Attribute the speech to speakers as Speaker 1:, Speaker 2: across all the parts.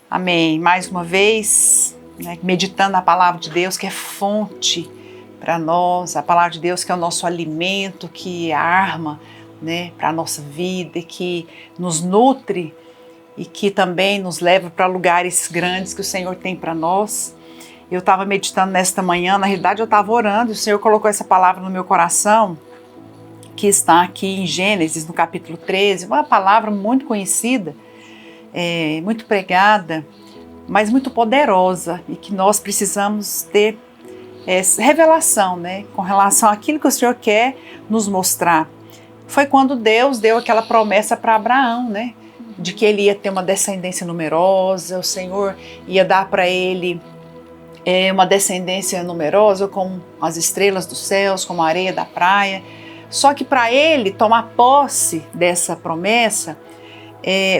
Speaker 1: Amém. Mais uma vez, meditando na palavra de Deus, que é fonte para nós, a palavra de Deus que é o nosso alimento, que é arma, para a nossa vida, que nos nutre e que também nos leva para lugares grandes que o Senhor tem para nós. Eu estava meditando nesta manhã, na realidade eu estava orando, e o Senhor colocou essa palavra no meu coração, que está aqui em Gênesis, no capítulo 13, uma palavra muito conhecida, muito pregada, mas muito poderosa, e que nós precisamos ter revelação, com relação àquilo que o Senhor quer nos mostrar. Foi quando Deus deu aquela promessa para Abraão, de que ele ia ter uma descendência numerosa, o Senhor ia dar para ele uma descendência numerosa, como as estrelas dos céus, como a areia da praia. Só que para ele tomar posse dessa promessa,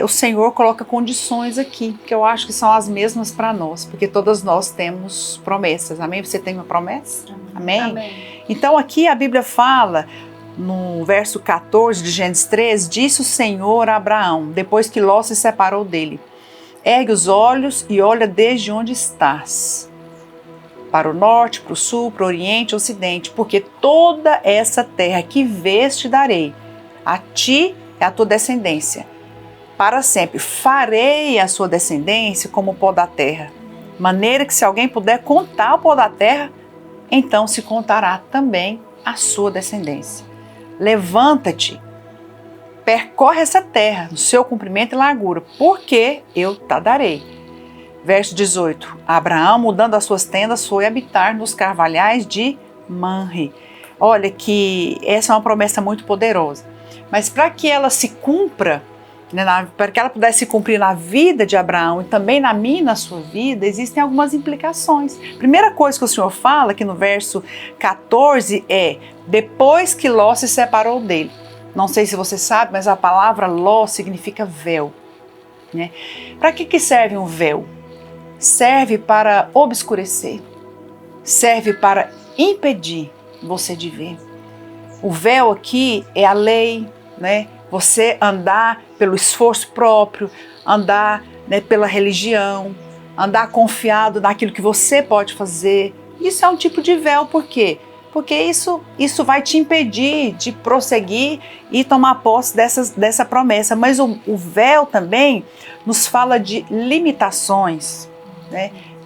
Speaker 1: o Senhor coloca condições aqui, que eu acho que são as mesmas para nós, porque todas nós temos promessas, amém? Você tem uma promessa? Amém?
Speaker 2: Amém.
Speaker 1: Então aqui a Bíblia fala, no verso 14 de Gênesis 13, disse o Senhor a Abraão, depois que Ló se separou dele: ergue os olhos e olha desde onde estás, para o norte, para o sul, para o oriente, ocidente, porque toda essa terra que vês te darei, a ti e a tua descendência, para sempre. Farei a sua descendência como o pó da terra, maneira que se alguém puder contar o pó da terra, então se contará também a sua descendência. Levanta-te, percorre essa terra no seu comprimento e largura, porque eu te darei. Verso 18, Abraão, mudando as suas tendas, foi habitar nos carvalhais de Manre. Olha que essa é uma promessa muito poderosa, mas para que ela se cumpra, para que ela pudesse se cumprir na vida de Abraão e também na minha e na sua vida, existem algumas implicações. Primeira coisa que o Senhor fala aqui no verso 14 é: depois que Ló se separou dele. Não sei se você sabe, mas a palavra Ló significa véu. Para que serve um véu? Serve para obscurecer, serve para impedir você de ver. O véu aqui é a lei, você andar pelo esforço próprio, andar pela religião, andar confiado naquilo que você pode fazer. Isso é um tipo de véu, por quê? Porque isso vai te impedir de prosseguir e tomar posse dessa promessa. Mas o véu também nos fala de limitações,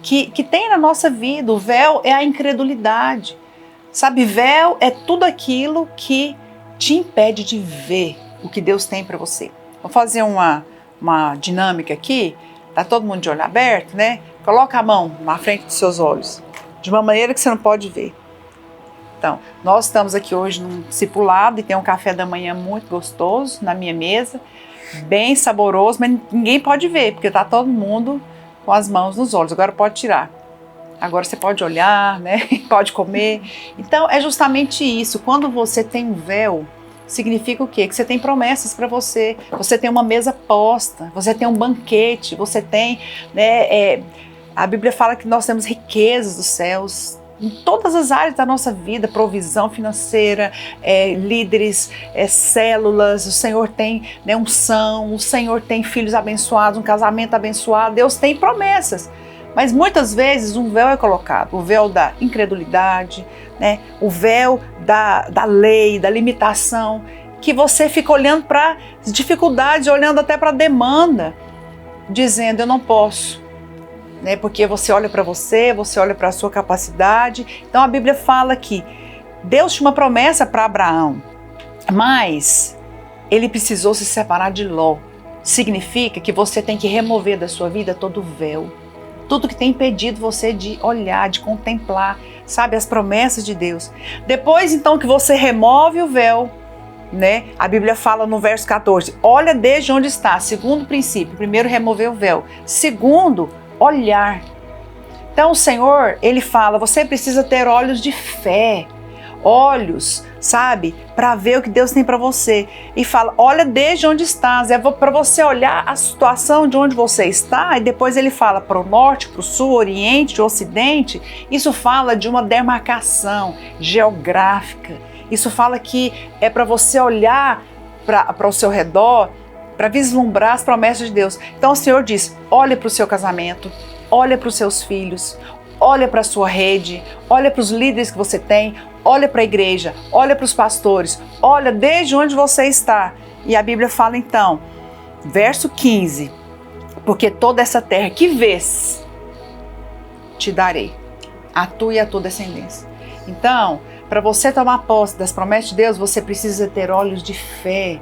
Speaker 1: que tem na nossa vida. O véu é a incredulidade. Sabe, véu é tudo aquilo que te impede de ver o que Deus tem para você. Vou fazer uma dinâmica aqui. Tá todo mundo de olho aberto, Coloca a mão na frente dos seus olhos, de uma maneira que você não pode ver. Então, nós estamos aqui hoje num discipulado e tem um café da manhã muito gostoso na minha mesa, bem saboroso, mas ninguém pode ver, porque tá todo mundo com as mãos nos olhos. Agora pode tirar. Agora você pode olhar, Pode comer. Então, é justamente isso. Quando você tem um véu, significa o quê? Que você tem promessas para você, você tem uma mesa posta, você tem um banquete, você tem, a Bíblia fala que nós temos riquezas dos céus, em todas as áreas da nossa vida, provisão financeira, líderes, células, o Senhor tem unção, o Senhor tem filhos abençoados, um casamento abençoado, Deus tem promessas. Mas muitas vezes um véu é colocado, o véu da incredulidade, o véu da lei, da limitação, que você fica olhando para as dificuldades, olhando até para a demanda, dizendo eu não posso, porque você olha para você olha para a sua capacidade. Então a Bíblia fala que Deus tinha uma promessa para Abraão, mas ele precisou se separar de Ló. Significa que você tem que remover da sua vida todo o véu, tudo que tem impedido você de olhar, de contemplar, sabe, as promessas de Deus. Depois então que você remove o véu, a Bíblia fala no verso 14, olha desde onde está. Segundo princípio, primeiro remover o véu, segundo, olhar. Então o Senhor, ele fala, você precisa ter olhos de fé, olhos, sabe, para ver o que Deus tem para você. E fala, olha desde onde estás, para você olhar a situação de onde você está. E depois ele fala para o norte, para o sul, oriente, ocidente. Isso fala de uma demarcação geográfica. Isso fala que é para você olhar para o seu redor para vislumbrar as promessas de Deus. Então o Senhor diz, olha para o seu casamento, olha para os seus filhos, olha para a sua rede, olha para os líderes que você tem, olha para a igreja, olha para os pastores, olha desde onde você está. E a Bíblia fala então, verso 15, porque toda essa terra que vês, te darei, a tu e a tua descendência. Então, para você tomar posse das promessas de Deus, você precisa ter olhos de fé,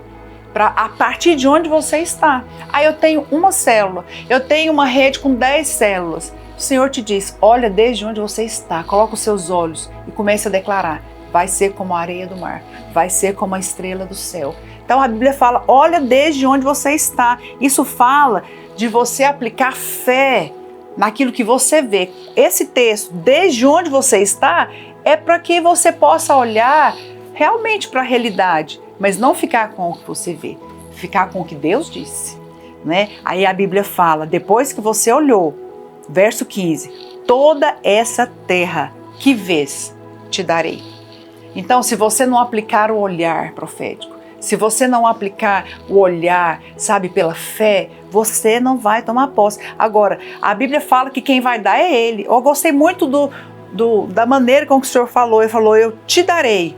Speaker 1: a partir de onde você está. Aí eu tenho uma célula, eu tenho uma rede com 10 células. O Senhor te diz, olha desde onde você está, coloca os seus olhos e comece a declarar, vai ser como a areia do mar, vai ser como a estrela do céu. Então a Bíblia fala, olha desde onde você está. Isso fala de você aplicar fé naquilo que você vê. Esse texto, desde onde você está, é para que você possa olhar realmente para a realidade, mas não ficar com o que você vê, ficar com o que Deus disse, né? Aí a Bíblia fala, depois que você olhou, verso 15, toda essa terra que vês, te darei. Então, se você não aplicar o olhar profético, se você não aplicar o olhar, sabe, pela fé, você não vai tomar posse. Agora, a Bíblia fala que quem vai dar é Ele. Eu gostei muito da maneira como o Senhor falou. Ele falou, eu te darei.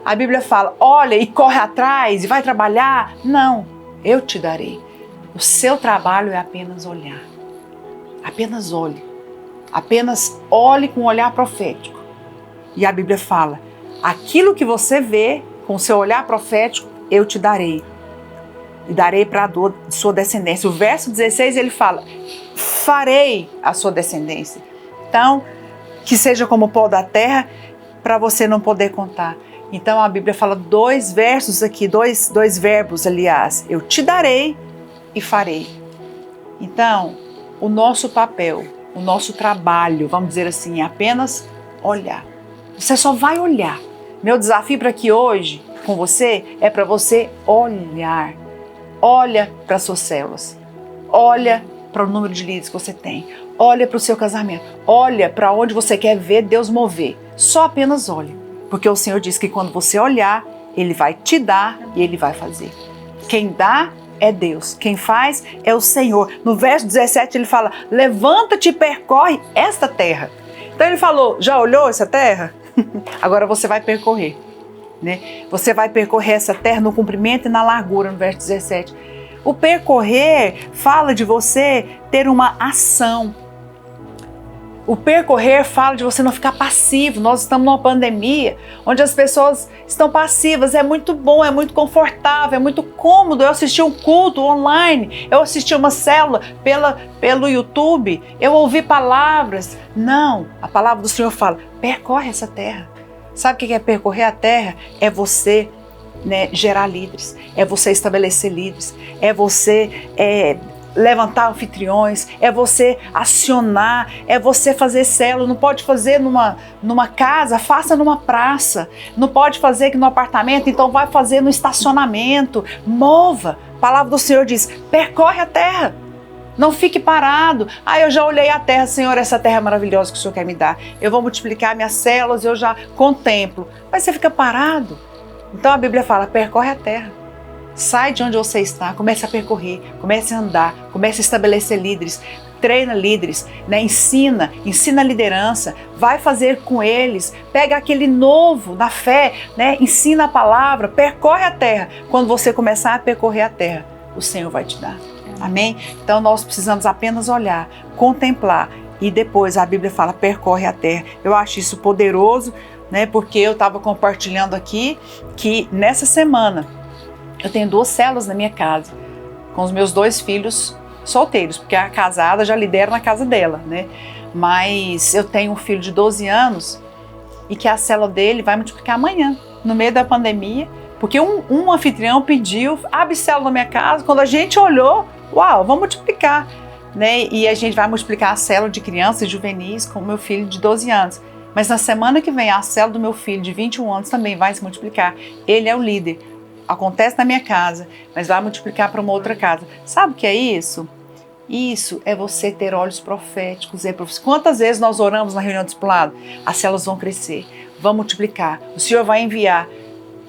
Speaker 1: A Bíblia fala, olha e corre atrás e vai trabalhar. Não, eu te darei. O seu trabalho é apenas olhar. Apenas olhe. Apenas olhe com um olhar profético. E a Bíblia fala, aquilo que você vê com o seu olhar profético, eu te darei. E darei para a sua descendência. O verso 16 ele fala, farei a sua descendência. Então, que seja como o pó da terra, para você não poder contar. Então a Bíblia fala 2 versos aqui, dois verbos, aliás. Eu te darei e farei. Então, o nosso papel, o nosso trabalho, vamos dizer assim, é apenas olhar. Você só vai olhar. Meu desafio para aqui hoje, com você, é para você olhar. Olha para as suas células. Olha para o número de líderes que você tem. Olha para o seu casamento. Olha para onde você quer ver Deus mover. Só apenas olhe. Porque o Senhor diz que quando você olhar, Ele vai te dar e Ele vai fazer. Quem dá é Deus. Quem faz é o Senhor. No verso 17 ele fala, levanta-te e percorre esta terra. Então ele falou, já olhou essa terra? Agora você vai percorrer. Né? Você vai percorrer essa terra no comprimento e na largura, no verso 17. O percorrer fala de você ter uma ação. O percorrer fala de você não ficar passivo. Nós estamos numa pandemia onde as pessoas estão passivas. É muito bom, é muito confortável, é muito cômodo. Eu assisti um culto online, eu assisti uma célula pelo YouTube, eu ouvi palavras. Não, a palavra do Senhor fala, percorre essa terra. Sabe o que é percorrer a terra? É você, né, gerar líderes, é você estabelecer líderes, é você levantar anfitriões, é você acionar, é você fazer célula. Não pode fazer numa casa, faça numa praça. Não pode fazer aqui no apartamento, então vai fazer no estacionamento. Mova. A palavra do Senhor diz, percorre a terra. Não fique parado. Eu já olhei a terra, Senhor, essa terra é maravilhosa que o Senhor quer me dar. Eu vou multiplicar minhas células, eu já contemplo. Mas você fica parado. Então a Bíblia fala, percorre a terra. Sai de onde você está, comece a percorrer, comece a andar, comece a estabelecer líderes, treina líderes, né? ensina a liderança, vai fazer com eles, pega aquele novo na fé, né? Ensina a palavra, percorre a terra. Quando você começar a percorrer a terra, o Senhor vai te dar. Amém? Então nós precisamos apenas olhar, contemplar e depois a Bíblia fala, percorre a terra. Eu acho isso poderoso, né? Porque eu estava compartilhando aqui que nessa semana eu tenho 2 células na minha casa, com os meus 2 filhos solteiros, porque a casada já lidera na casa dela, né? Mas eu tenho um filho de 12 anos e que a célula dele vai multiplicar amanhã, no meio da pandemia, porque um anfitrião pediu, abre célula na minha casa. Quando a gente olhou, uau, vamos multiplicar, né? E a gente vai multiplicar a célula de crianças e juvenis com o meu filho de 12 anos. Mas na semana que vem, a célula do meu filho de 21 anos também vai se multiplicar. Ele é o líder. Acontece na minha casa, mas vai multiplicar para uma outra casa. Sabe o que é isso? Isso é você ter olhos proféticos. Quantas vezes nós oramos na reunião discipulado? As células vão crescer, vão multiplicar, o Senhor vai enviar.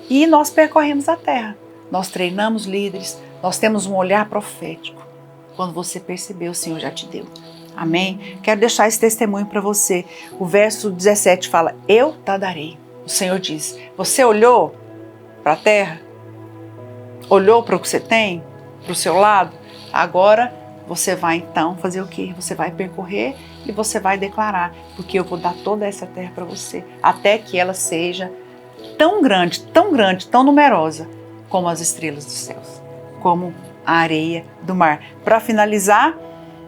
Speaker 1: E nós percorremos a terra. Nós treinamos líderes, Nós temos um olhar profético. Quando você perceber, o Senhor já te deu. Amém? Quero deixar esse testemunho para você. O verso 17 fala, eu te darei. O Senhor diz, você olhou para a terra? Olhou para o que você tem? Para o seu lado? Agora você vai então fazer o quê? Você vai percorrer e você vai declarar, porque eu vou dar toda essa terra para você, até que ela seja tão grande, tão numerosa, como as estrelas dos céus, como a areia do mar. Para finalizar,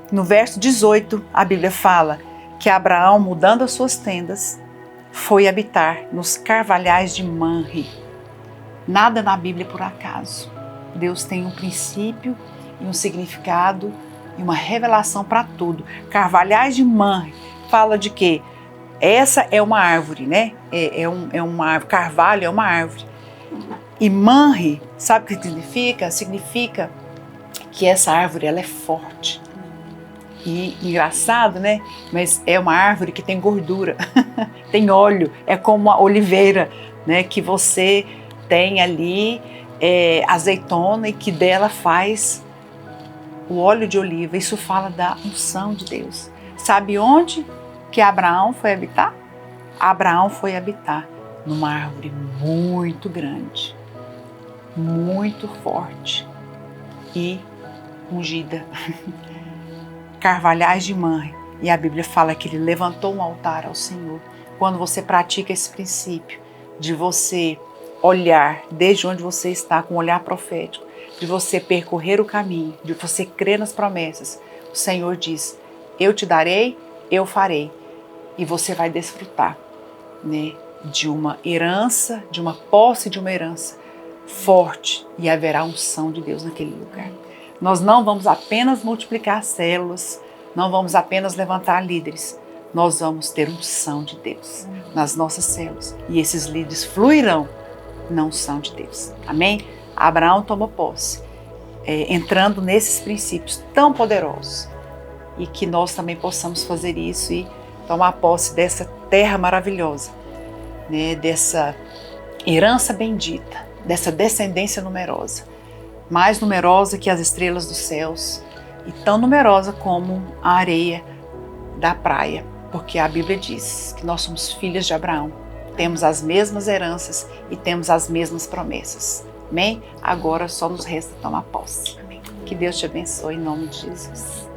Speaker 1: no verso 18, a Bíblia fala que Abraão, mudando as suas tendas, foi habitar nos carvalhais de Manre. Nada na Bíblia é por acaso. Deus tem um princípio e um significado e uma revelação para tudo. Carvalhais de Manre fala de quê? Essa é uma árvore, né? É uma árvore. Carvalho é uma árvore. E Manre, sabe o que significa? Significa que essa árvore ela é forte. E engraçado, né? Mas é uma árvore que tem gordura, tem óleo, é como a oliveira, né? Que você tem ali azeitona e que dela faz o óleo de oliva. Isso fala da unção de Deus. Sabe onde que Abraão foi habitar? Abraão foi habitar numa árvore muito grande, muito forte e ungida. Carvalhais de Manre. E a Bíblia fala que ele levantou um altar ao Senhor. Quando você pratica esse princípio de você olhar desde onde você está com um olhar profético, de você percorrer o caminho, de você crer nas promessas, o Senhor diz, eu te darei, eu farei. E você vai desfrutar, né, de uma herança, de uma posse de uma herança forte, e haverá unção de Deus naquele lugar. Nós não vamos apenas multiplicar células, não vamos apenas levantar líderes, nós vamos ter unção de Deus nas nossas células. E esses líderes fluirão na unção de Deus. Amém? Abraão tomou posse, entrando nesses princípios tão poderosos. E que nós também possamos fazer isso e tomar posse dessa terra maravilhosa, né? Dessa herança bendita, dessa descendência numerosa. Mais numerosa que as estrelas dos céus e tão numerosa como a areia da praia, porque a Bíblia diz que nós somos filhos de Abraão, temos as mesmas heranças e temos as mesmas promessas. Amém? Agora só nos resta tomar posse. Amém. Que Deus te abençoe em nome de Jesus.